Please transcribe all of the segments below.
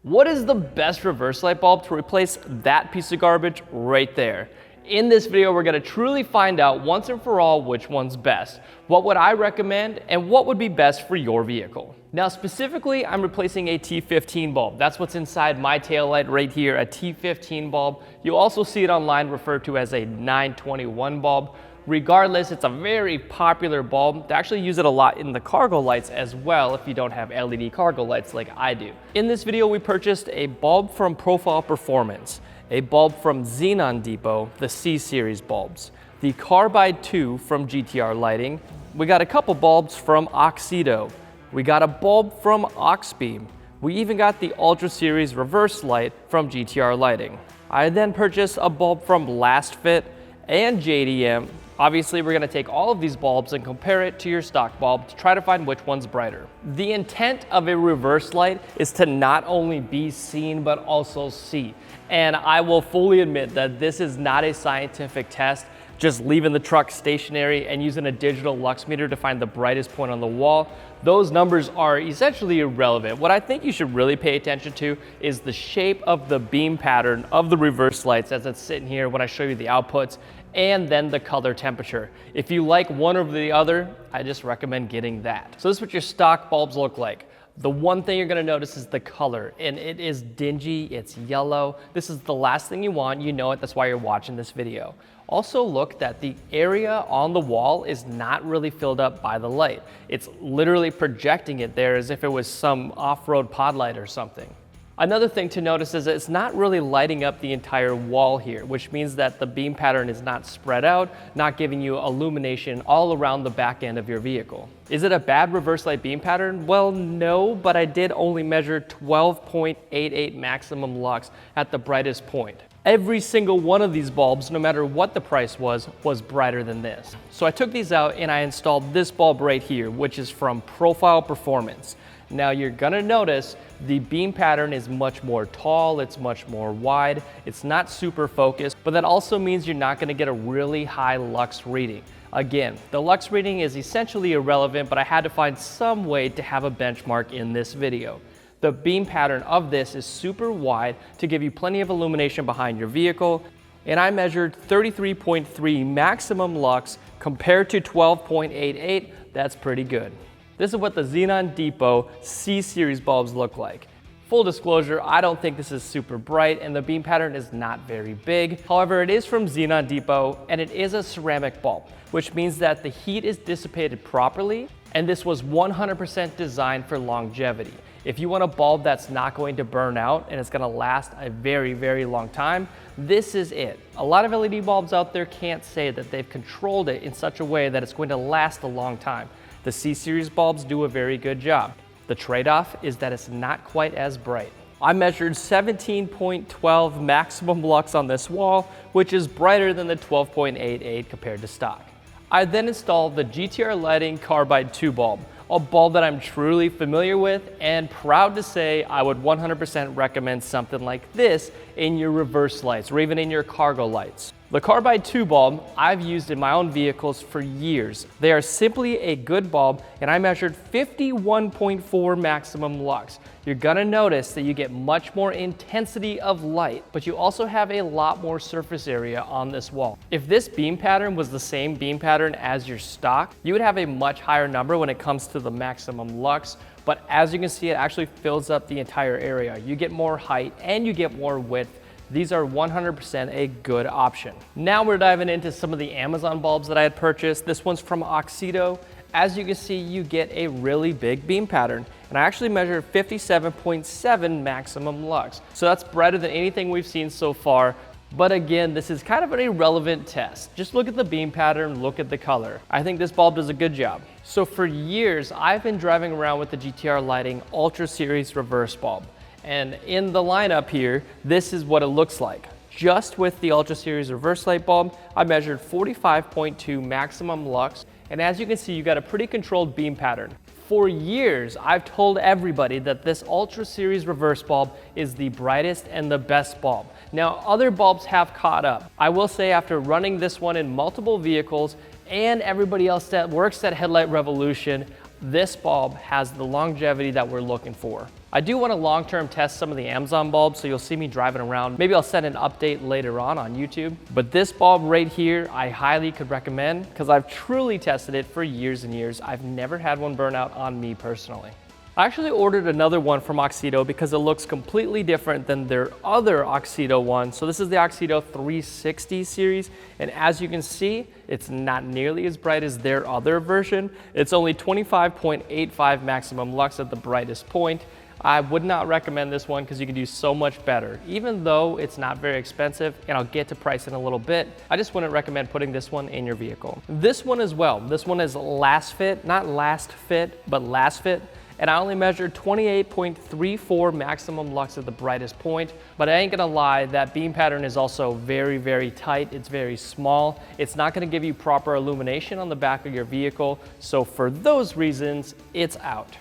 What is the best reverse light bulb to replace that piece of garbage right there? In this video, we're gonna truly find out once and for all which one's best. What would I recommend and what would be best for your vehicle? Now specifically, I'm replacing a T15 bulb. That's what's inside my taillight right here, a T15 bulb. You'll also see it online referred to as a 921 bulb. Regardless, it's a very popular bulb. They actually use it a lot in the cargo lights as well if you don't have LED cargo lights like I do. In this video, we purchased a bulb from Profile Performance, a bulb from Xenon Depot, the C-Series bulbs, the Carbide 2 from GTR Lighting. We got a couple bulbs from Auxito. We got a bulb from Auxbeam. We even got the Ultra Series reverse light from GTR Lighting. I then purchased a bulb from LastFit and JDM. Obviously, we're gonna take all of these bulbs and compare it to your stock bulb to try to find which one's brighter. The intent of a reverse light is to not only be seen, but also see. And I will fully admit that this is not a scientific test, just leaving the truck stationary and using a digital lux meter to find the brightest point on the wall. Those numbers are essentially irrelevant. What I think you should really pay attention to is the shape of the beam pattern of the reverse lights as it's sitting here when I show you the outputs, and then the color temperature. If you like one over the other, I just recommend getting that. So this is what your stock bulbs look like. The one thing you're gonna notice is the color, and it is dingy, it's yellow. This is the last thing you want, you know it, that's why you're watching this video. Also look that the area on the wall is not really filled up by the light. It's literally projecting it there as if it was some off-road pod light or something. Another thing to notice is that it's not really lighting up the entire wall here, which means that the beam pattern is not spread out, not giving you illumination all around the back end of your vehicle. Is it a bad reverse light beam pattern? Well, no, but I did only measure 12.88 maximum lux at the brightest point. Every single one of these bulbs, no matter what the price was brighter than this. So I took these out and I installed this bulb right here, which is from Profile Performance. Now you're gonna notice the beam pattern is much more tall, it's much more wide, it's not super focused, but that also means you're not gonna get a really high lux reading. Again, the lux reading is essentially irrelevant, but I had to find some way to have a benchmark in this video. The beam pattern of this is super wide to give you plenty of illumination behind your vehicle, and I measured 33.3 maximum lux compared to 12.88, that's pretty good. This is what the Xenon Depot C-Series bulbs look like. Full disclosure, I don't think this is super bright and the beam pattern is not very big. However, it is from Xenon Depot and it is a ceramic bulb, which means that the heat is dissipated properly, and this was 100% designed for longevity. If you want a bulb that's not going to burn out and it's gonna last a very, very long time, this is it. A lot of LED bulbs out there can't say that they've controlled it in such a way that it's going to last a long time. The C-Series bulbs do a very good job. The trade-off is that it's not quite as bright. I measured 17.12 maximum lux on this wall, which is brighter than the 12.88 compared to stock. I then installed the GTR Lighting Carbide 2 bulb, a bulb that I'm truly familiar with and proud to say I would 100% recommend something like this in your reverse lights or even in your cargo lights. The Carbide 2 bulb I've used in my own vehicles for years. They are simply a good bulb, and I measured 51.4 maximum lux. You're gonna notice that you get much more intensity of light, but you also have a lot more surface area on this wall. If this beam pattern was the same beam pattern as your stock, you would have a much higher number when it comes to the maximum lux, but as you can see, it actually fills up the entire area. You get more height and you get more width. These are 100% a good option. Now we're diving into some of the Amazon bulbs that I had purchased. This one's from Auxito. As you can see, you get a really big beam pattern, and I actually measured 57.7 maximum lux. So that's brighter than anything we've seen so far. But again, this is kind of an irrelevant test. Just look at the beam pattern, look at the color. I think this bulb does a good job. So for years, I've been driving around with the GTR Lighting Ultra Series reverse bulb. And in the lineup here, this is what it looks like. Just with the Ultra Series reverse light bulb, I measured 45.2 maximum lux. And as you can see, you got a pretty controlled beam pattern. For years, I've told everybody that this Ultra Series reverse bulb is the brightest and the best bulb. Now, other bulbs have caught up. I will say after running this one in multiple vehicles and everybody else that works at Headlight Revolution, this bulb has the longevity that we're looking for. I do want to long-term test some of the Amazon bulbs, so you'll see me driving around. Maybe I'll send an update later on YouTube. But this bulb right here, I highly could recommend because I've truly tested it for years and years. I've never had one burn out on me personally. I actually ordered another one from Auxito because it looks completely different than their other Auxito one. So this is the Auxito 360 series. And as you can see, it's not nearly as bright as their other version. It's only 25.85 maximum lux at the brightest point. I would not recommend this one because you can do so much better. Even though it's not very expensive, and I'll get to price in a little bit, I just wouldn't recommend putting this one in your vehicle. This one as well. This one is LastFit, not LastFit, but LastFit. And I only measured 28.34 maximum lux at the brightest point, but I ain't gonna lie, that beam pattern is also very, very tight. It's very small. It's not gonna give you proper illumination on the back of your vehicle. So for those reasons, it's out.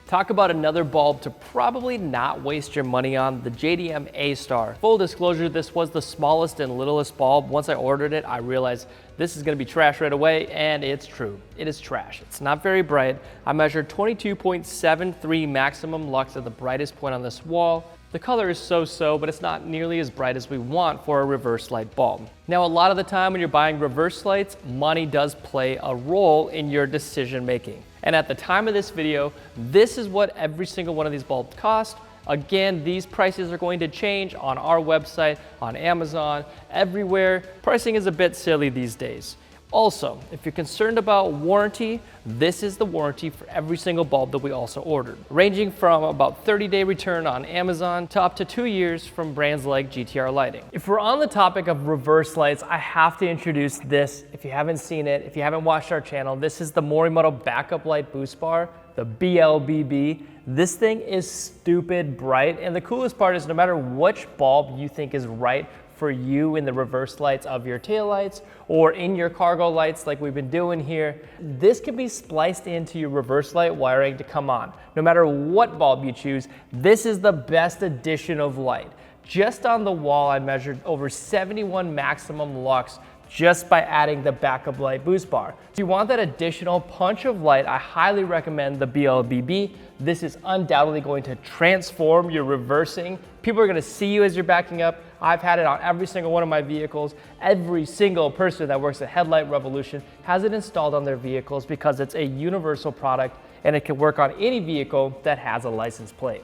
Talk about another bulb to probably not waste your money on, the JDM Astar. Full disclosure, this was the smallest and littlest bulb. Once I ordered it, I realized this is gonna be trash right away, and it's true. It is trash. It's not very bright. I measured 22.73 maximum lux at the brightest point on this wall. The color is so-so, but it's not nearly as bright as we want for a reverse light bulb. Now, a lot of the time when you're buying reverse lights, money does play a role in your decision making. And at the time of this video, this is what every single one of these bulbs cost. Again, these prices are going to change on our website, on Amazon, everywhere. Pricing is a bit silly these days. Also, if you're concerned about warranty, this is the warranty for every single bulb that we also ordered, ranging from about 30-day return on Amazon to up to 2 years from brands like GTR Lighting. If we're on the topic of reverse lights, I have to introduce this. If you haven't seen it, if you haven't watched our channel, this is the Morimoto Backup Light Boost Bar, the BLBB. This thing is stupid bright, and the coolest part is no matter which bulb you think is right for you in the reverse lights of your taillights or in your cargo lights like we've been doing here, this can be spliced into your reverse light wiring to come on. No matter what bulb you choose, this is the best addition of light. Just on the wall, I measured over 71 maximum lux just by adding the backup light boost bar. If you want that additional punch of light, I highly recommend the BLBB. This is undoubtedly going to transform your reversing. People are gonna see you as you're backing up. I've had it on every single one of my vehicles. Every single person that works at Headlight Revolution has it installed on their vehicles because it's a universal product and it can work on any vehicle that has a license plate.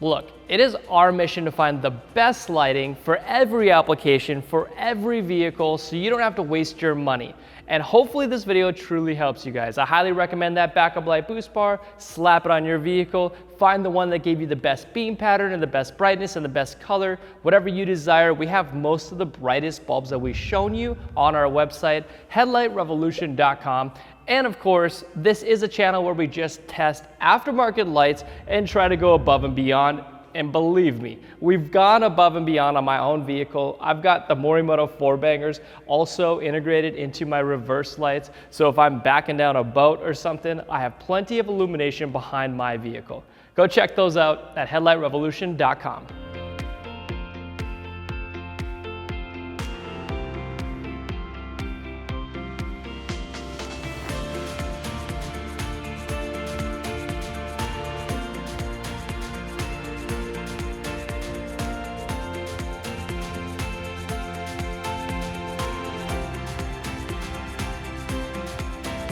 Look, it is our mission to find the best lighting for every application, for every vehicle, so you don't have to waste your money. And hopefully this video truly helps you guys. I highly recommend that backup light boost bar, slap it on your vehicle, find the one that gave you the best beam pattern and the best brightness and the best color, whatever you desire. We have most of the brightest bulbs that we've shown you on our website, headlightrevolution.com. And of course, this is a channel where we just test aftermarket lights and try to go above and beyond. And believe me, we've gone above and beyond on my own vehicle. I've got the Morimoto 4-bangers also integrated into my reverse lights. So if I'm backing down a boat or something, I have plenty of illumination behind my vehicle. Go check those out at headlightrevolution.com.